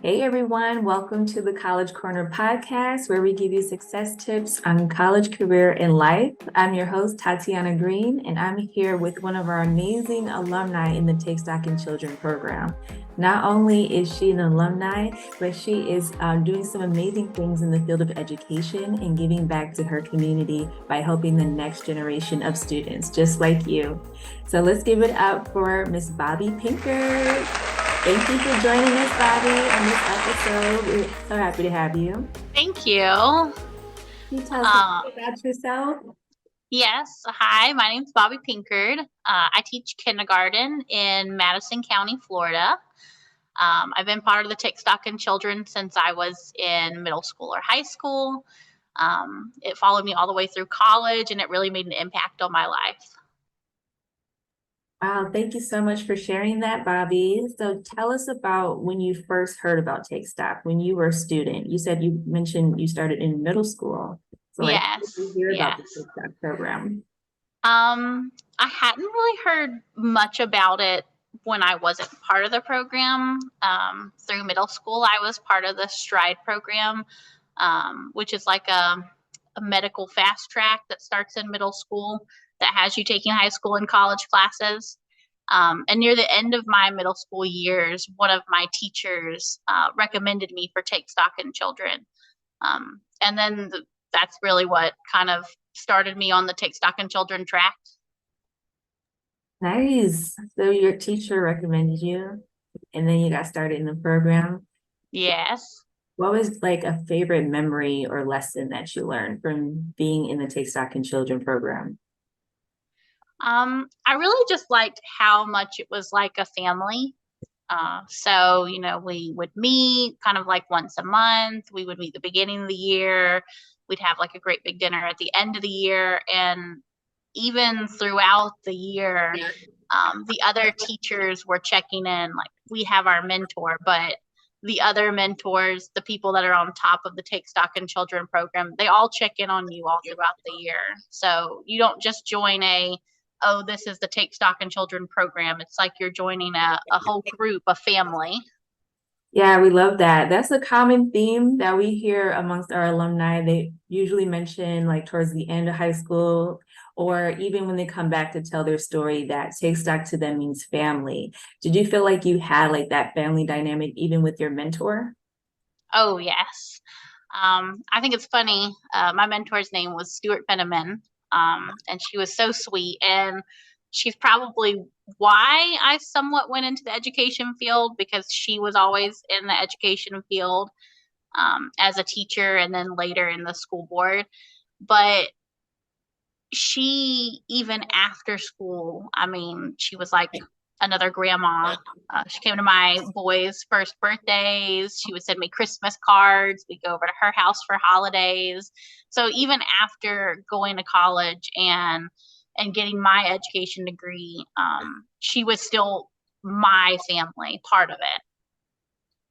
Hey everyone, welcome to the College Corner podcast where we give you success tips on college, career, and life. I'm your host, Tatiana Green, and I'm here with one of our amazing alumni in the Take Stock in Children program. Not only is she an alumni, but she is doing some amazing things in the field of education and giving back to her community by helping the next generation of students, just like you. So let's give it up for Miss Bobbi Pinkard. Thank you for joining us, Bobbi, on this episode. We're so happy to have you. Thank you. Can you tell us a bit about yourself? Yes. Hi, my name's Bobbi Pinkard. I teach kindergarten in Madison County, Florida. I've been part of the Tick Stock and Children since I was in middle school or high school. It followed me all the way through college, and it really made an impact on my life. Wow, thank you so much for sharing that, Bobbi. So tell us about when you first heard about Take Stock, when you were a student. You mentioned you started in middle school. So how did you Yes, hear about the yes. Take Stock program? I hadn't really heard much about it when I wasn't part of the program. Through middle school, I was part of the Stride program, which is like a medical fast track that starts in middle school that has you taking high school and college classes. And near the end of my middle school years, one of my teachers recommended me for Take Stock in Children. And then that's really what kind of started me on the Take Stock in Children track. Nice. So your teacher recommended you, and then you got started in the program. Yes. What was like a favorite memory or lesson that you learned from being in the Take Stock in Children program? I really just liked how much it was like a family. So, we would meet kind of like once a month. We would meet the beginning of the year. We'd have like a great big dinner at the end of the year. And even throughout the year, the other teachers were checking in. Like we have our mentor, but the other mentors, the people that are on top of the Take Stock in Children program, they all check in on you all throughout the year. So you don't just join oh, this is the Take Stock in Children program. It's like you're joining a whole group, a family. Yeah, we love that. That's a common theme that we hear amongst our alumni. They usually mention like towards the end of high school, or even when they come back to tell their story, that Take Stock to them means family. Did you feel like you had like that family dynamic even with your mentor? Oh, yes. I think it's funny. My mentor's name was Stuart Fenneman, and she was so sweet. And she's probably why I somewhat went into the education field because she was always in the education field as a teacher and then later in the school board. But she, even after school, I mean, she was like another grandma. She came to my boys' first birthdays. She would send me Christmas cards. We'd go over to her house for holidays. So even after going to college and getting my education degree, she was still my family, part of it.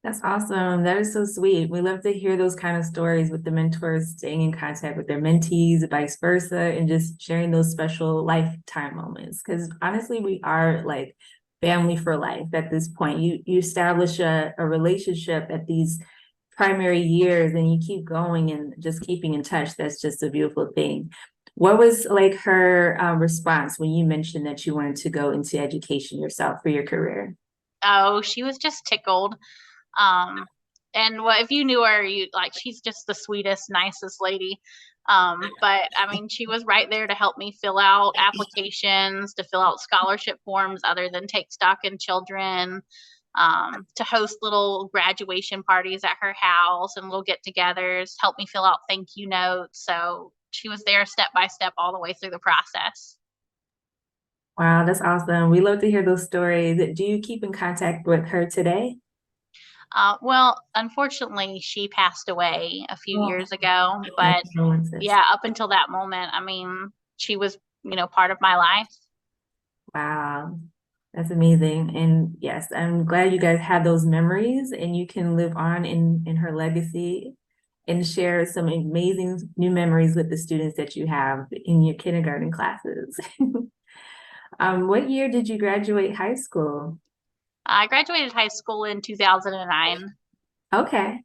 That's awesome. That is so sweet. We love to hear those kind of stories with the mentors staying in contact with their mentees, vice versa, and just sharing those special lifetime moments. Because honestly, we are like family for life at this point. You establish a relationship at these primary years and you keep going and just keeping in touch. That's just a beautiful thing. What was like her response when you mentioned that you wanted to go into education yourself for your career? Oh, she was just tickled. Um, and what if you knew her, you like she's just the sweetest, nicest lady. But I mean, she was right there to help me fill out applications, to fill out scholarship forms other than Take Stock in Children, to host little graduation parties at her house and little get-togethers, help me fill out thank you notes. So she was there step by step all the way through the process. Wow, that's awesome. We love to hear those stories. Do you keep in contact with her today? Well, unfortunately, she passed away a few Oh, years ago, my but condolences. yeah, up until that moment, I mean, she was, part of my life. Wow, that's amazing. And yes, I'm glad you guys have those memories and you can live on in her legacy and share some amazing new memories with the students that you have in your kindergarten classes. What year did you graduate high school? I graduated high school in 2009. Okay.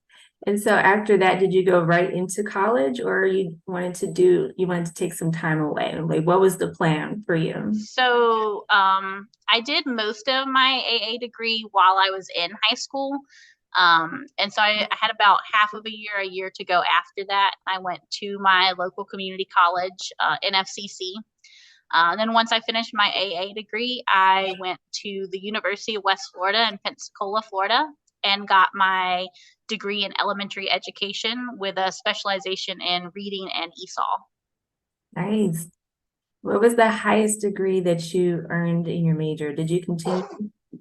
And so after that, did you go right into college or you wanted to take some time away? Like, what was the plan for you? So, I did most of my AA degree while I was in high school. And so I had about half of a year to go after that. I went to my local community college, NFCC. And then once I finished my AA degree, I went to the University of West Florida in Pensacola, Florida, and got my degree in elementary education with a specialization in reading and ESOL. Nice. What was the highest degree that you earned in your major? Did you continue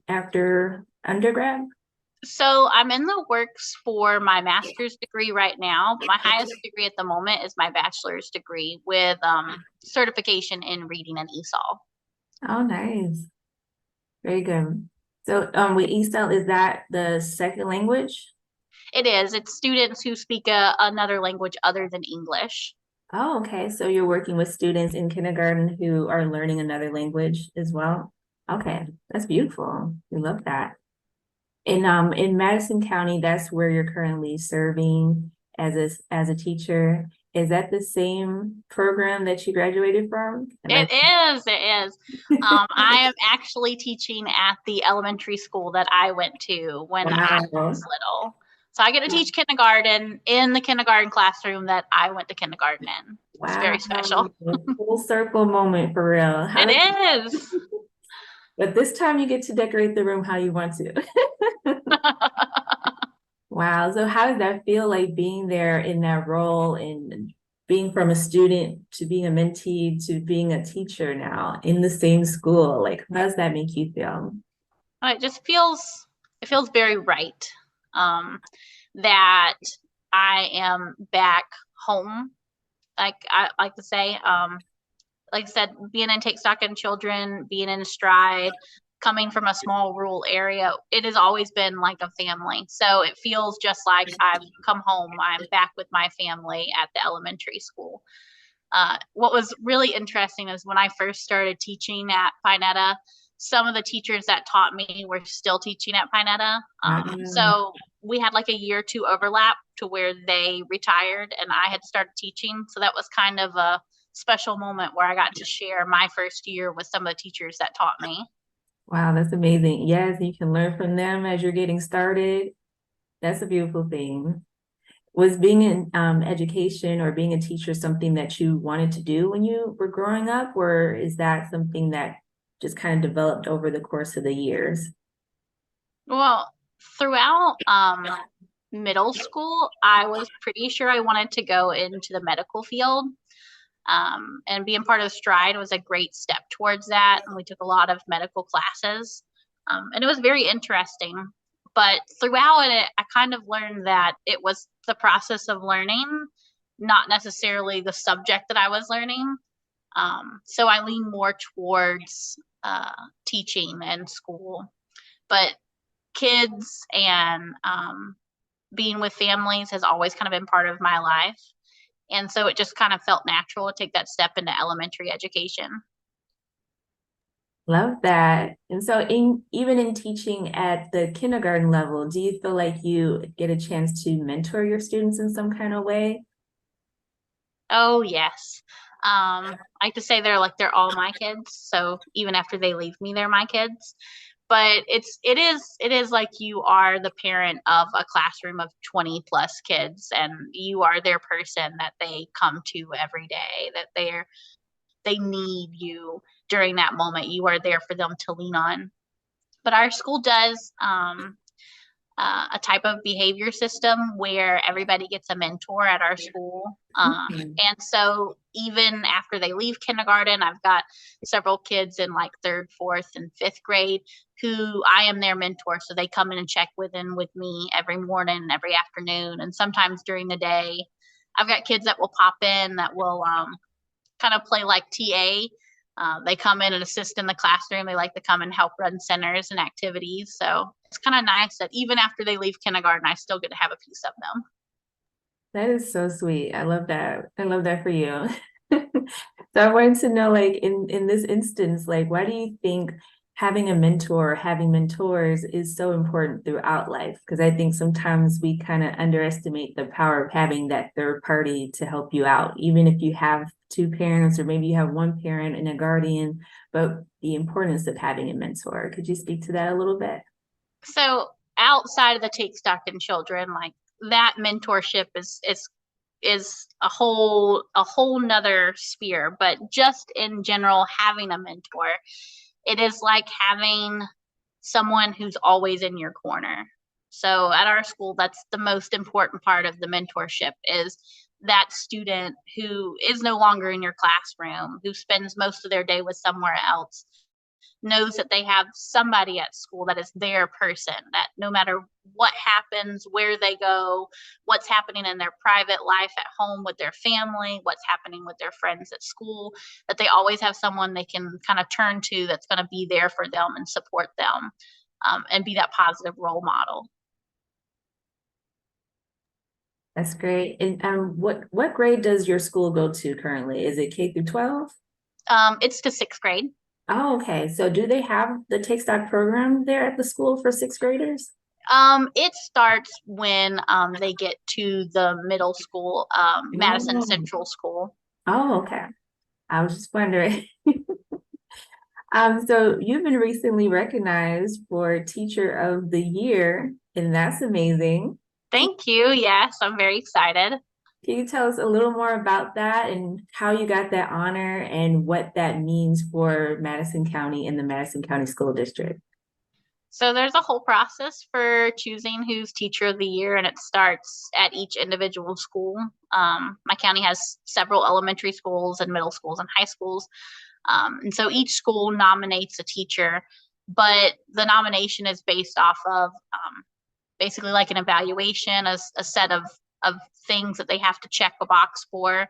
after undergrad? So I'm in the works for my master's degree right now. My highest degree at the moment is my bachelor's degree with certification in reading and ESOL. Oh, nice. Very good. So, with ESL, is that the second language? It is. It's students who speak another language other than English. Oh, okay. So you're working with students in kindergarten who are learning another language as well. Okay, that's beautiful. We love that. In Madison County, that's where you're currently serving as a teacher. Is that the same program that you graduated from? It is. It is. I am actually teaching at the elementary school that I went to when I Wow. was little. So I get to teach kindergarten in the kindergarten classroom that I went to kindergarten in. It's Wow. very special. Full circle moment for real. It is. But this time you get to decorate the room how you want to. Wow. So how does that feel like being there in that role and being from a student to being a mentee to being a teacher now in the same school? Like, how does that make you feel? It just feels very right. That I am back home. Like I like to say, like I said, being in Take Stock in Children, being in Stride, coming from a small rural area, it has always been like a family. So it feels just like I've come home. I'm back with my family at the elementary school. What was really interesting is when I first started teaching at Pinetta, some of the teachers that taught me were still teaching at Pinetta. Wow. So we had like a year or two overlap to where they retired and I had started teaching. So that was kind of a special moment where I got to share my first year with some of the teachers that taught me. Wow, that's amazing. Yes, you can learn from them as you're getting started. That's a beautiful thing. Was being in education or being a teacher something that you wanted to do when you were growing up, or is that something that just kind of developed over the course of the years? Well, throughout middle school, I was pretty sure I wanted to go into the medical field. And being part of Stride was a great step towards that. And we took a lot of medical classes. And it was very interesting. But throughout it, I kind of learned that it was the process of learning, not necessarily the subject that I was learning. So I lean more towards teaching and school. But kids and being with families has always kind of been part of my life. And so it just kind of felt natural to take that step into elementary education. Love that. And so in even in teaching at the kindergarten level, do you feel like you get a chance to mentor your students in some kind of way? Oh, yes. I like to say they're all my kids. So even after they leave me, they're my kids. But it is like you are the parent of a classroom of 20 plus kids and you are their person that they come to every day, that they need you during that moment. You are there for them to lean on. But our school does a type of behavior system where everybody gets a mentor at our school. Mhm. And so even after they leave kindergarten, I've got several kids in like third, fourth, and fifth grade who I am their mentor. So they come in and check with me every morning, every afternoon, and sometimes during the day. I've got kids that will pop in that will kind of play like TA. They come in and assist in the classroom. They like to come and help run centers and activities. So it's kind of nice that even after they leave kindergarten, I still get to have a piece of them. That is so sweet. I love that. I love that for you. So I wanted to know, like, in this instance, like, why do you think having a mentor, having mentors is so important throughout life, because I think sometimes we kind of underestimate the power of having that third party to help you out, even if you have two parents or maybe you have one parent and a guardian, but the importance of having a mentor. Could you speak to that a little bit? So outside of the Take Stock in Children, like that mentorship is a whole nother sphere. But just in general, having a mentor, it is like having someone who's always in your corner. So at our school, that's the most important part of the mentorship, is that student who is no longer in your classroom, who spends most of their day with somewhere else, knows that they have somebody at school that is their person, that no matter what happens, where they go, what's happening in their private life at home with their family, what's happening with their friends at school, that they always have someone they can kind of turn to that's going to be there for them and support them, and be that positive role model. That's great. And what grade does your school go to currently? Is it K through 12? It's to sixth grade. Oh, okay. So do they have the Take Stock program there at the school for sixth graders? It starts when they get to the middle school, Madison Oh, Central School. oh, okay. I was just wondering. So you've been recently recognized for Teacher of the Year, and that's amazing. Thank you. Yes, I'm very excited. Can you tell us a little more about that and how you got that honor and what that means for Madison County and the Madison County School District? So there's a whole process for choosing who's Teacher of the Year, and it starts at each individual school. My county has several elementary schools and middle schools and high schools. And so each school nominates a teacher, but the nomination is based off of basically like an evaluation, a set of things that they have to check a box for,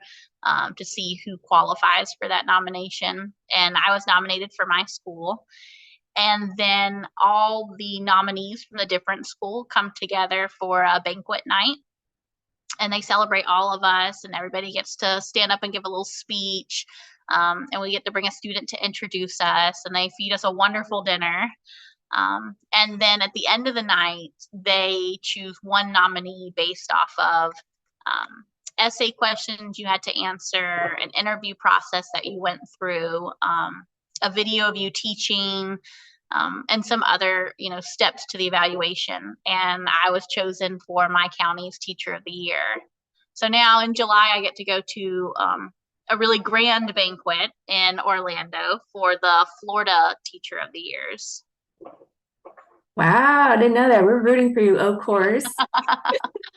to see who qualifies for that nomination. And I was nominated for my school. And then all the nominees from the different school come together for a banquet night, and they celebrate all of us, and everybody gets to stand up and give a little speech. And we get to bring a student to introduce us, and they feed us a wonderful dinner. And then at the end of the night, they choose one nominee based off of essay questions you had to answer, an interview process that you went through, a video of you teaching, and some other, steps to the evaluation. And I was chosen for my county's Teacher of the Year. So now in July, I get to go to a really grand banquet in Orlando for the Florida Teacher of the Years. Wow, I didn't know that. We're rooting for you, of course.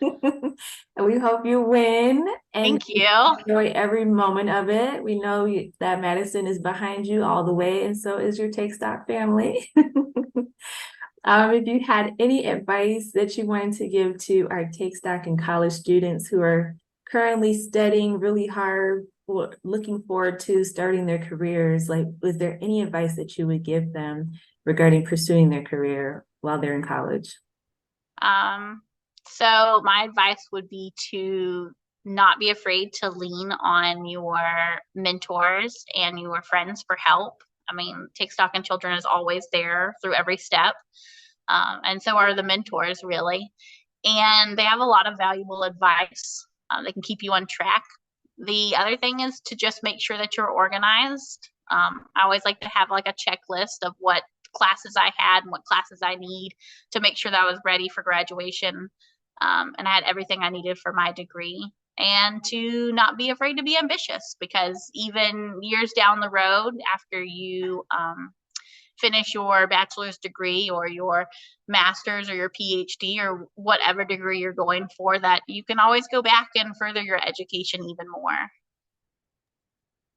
And we hope you win and Thank you. enjoy every moment of it. We know that Madison is behind you all the way, and so is your Take Stock family. If you had any advice that you wanted to give to our Take Stock and college students who are currently studying really hard, or looking forward to starting their careers, like, was there any advice that you would give them regarding pursuing their career while they're in college? So my advice would be to not be afraid to lean on your mentors and your friends for help. I mean, Take Stock in Children is always there through every step. And so are the mentors, really. And they have a lot of valuable advice. They can keep you on track. The other thing is to just make sure that you're organized. I always like to have like a checklist of what classes I had and what classes I need to make sure that I was ready for graduation. And I had everything I needed for my degree. And to not be afraid to be ambitious, because even years down the road, after you finish your bachelor's degree or your master's or your PhD or whatever degree you're going for, that you can always go back and further your education even more.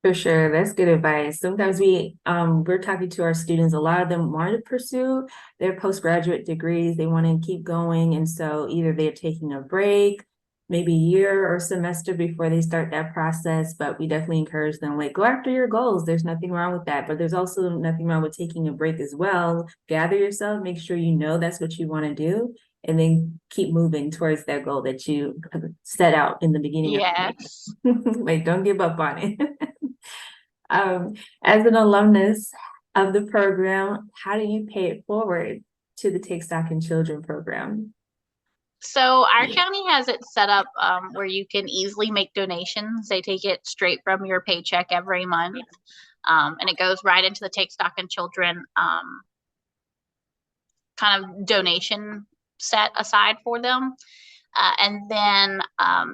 For sure, that's good advice. Sometimes we're talking to our students, a lot of them want to pursue their postgraduate degrees, they want to keep going, and so either they're taking a break, maybe a year or semester before they start that process. But we definitely encourage them, like, go after your goals. There's nothing wrong with that, but there's also nothing wrong with taking a break as well. Gather yourself, make sure you know that's what you want to do, and then keep moving towards that goal that you set out in the beginning. Yes. Like, don't give up on it. As an alumnus, of the program, how do you pay it forward to the Take Stock in Children program? So our county has it set up where you can easily make donations. They take it straight from your paycheck every month, and it goes right into the Take Stock in Children kind of donation set aside for them. And then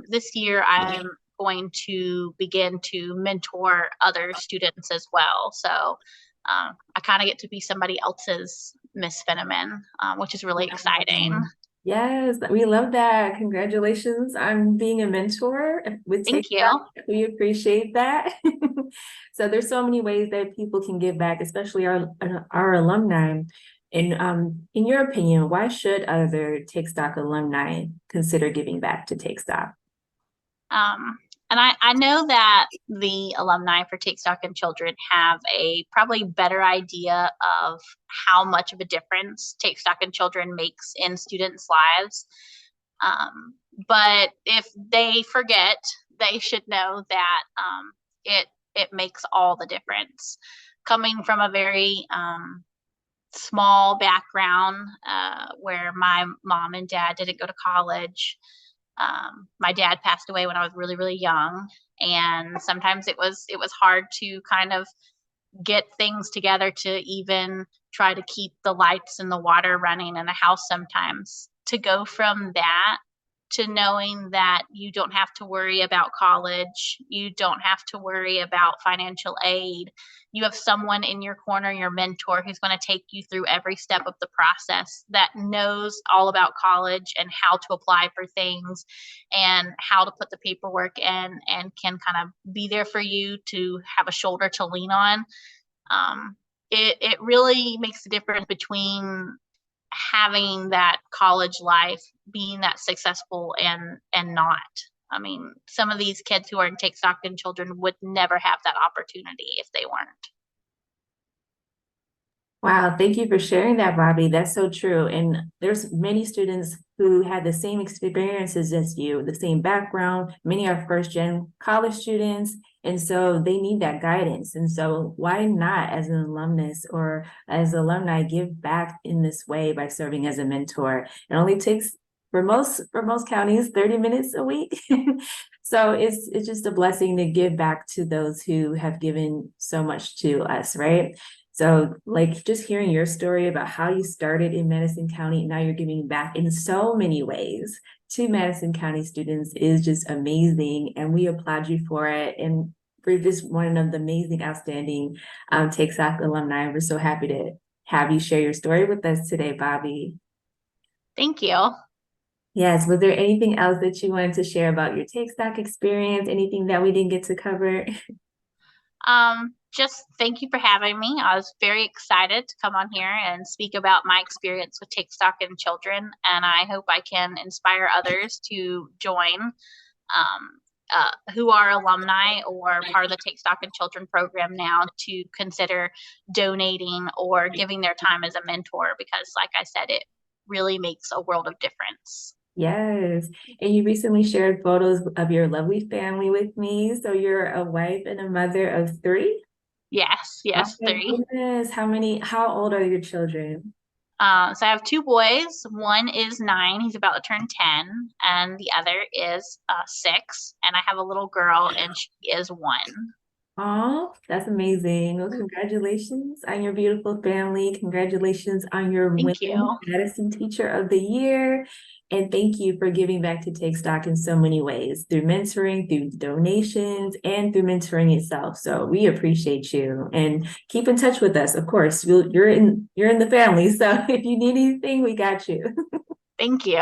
this year, I'm going to begin to mentor other students as well. So I kind of get to be somebody else's Miss Fenneman, which is really exciting. Yes, we love that. Congratulations on being a mentor with Thank you. TikTok. We appreciate that. So there's so many ways that people can give back, especially our alumni. And in your opinion, why should other Take Stock alumni consider giving back to Take Stock? And I know that the alumni for Take Stock in Children have a probably better idea of how much of a difference Take Stock in Children makes in students' lives. But if they forget, they should know that it makes all the difference. Coming from a very small background where my mom and dad didn't go to college. My dad passed away when I was really, really young, and sometimes it was hard to kind of get things together to even try to keep the lights and the water running in the house sometimes. To go from that to knowing that you don't have to worry about college, you don't have to worry about financial aid. You have someone in your corner, your mentor, who's going to take you through every step of the process, that knows all about college and how to apply for things and how to put the paperwork in, and can kind of be there for you to have a shoulder to lean on. It really makes a difference between having that college life, being that successful, and not. I mean, some of these kids who are in Take Stock in Children would never have that opportunity if they weren't. Wow, thank you for sharing that, Bobbi. That's so true. And there's many students who had the same experiences as you, the same background. Many are first-gen college students, and so they need that guidance. And so why not, as an alumnus or as alumni, give back in this way by serving as a mentor? It only takes, for most counties, 30 minutes a week. So it's just a blessing to give back to those who have given so much to us, right? So like just hearing your story about how you started in Madison County, now you're giving back in so many ways to Madison County students is just amazing. And we applaud you for it. And for just one of the amazing, outstanding Take Stock alumni. We're so happy to have you share your story with us today, Bobbi. Thank you. Yes. Was there anything else that you wanted to share about your Take Stock experience? Anything that we didn't get to cover? Just thank you for having me. I was very excited to come on here and speak about my experience with Take Stock in Children, and I hope I can inspire others to join who are alumni or part of the Take Stock in Children program now, to consider donating or giving their time as a mentor, because like I said, it really makes a world of difference. Yes. And you recently shared photos of your lovely family with me. So you're a wife and a mother of 3? Yes, Oh my 3. goodness. How old are your children? So I have 2 boys. One is 9, he's about to turn 10, and the other is 6. And I have a little girl, and she is 1. Oh, that's amazing. Well, congratulations on your beautiful family. Congratulations on your Thank winning you. Madison Teacher of the Year. And thank you for giving back to Take Stock in so many ways, through mentoring, through donations, and through mentoring itself. So we appreciate you, and keep in touch with us. Of course, you're in the family. So if you need anything, we got you. Thank you.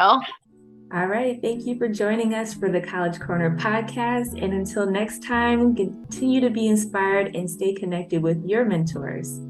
All right. Thank you for joining us for the College Corner podcast. And until next time, continue to be inspired and stay connected with your mentors.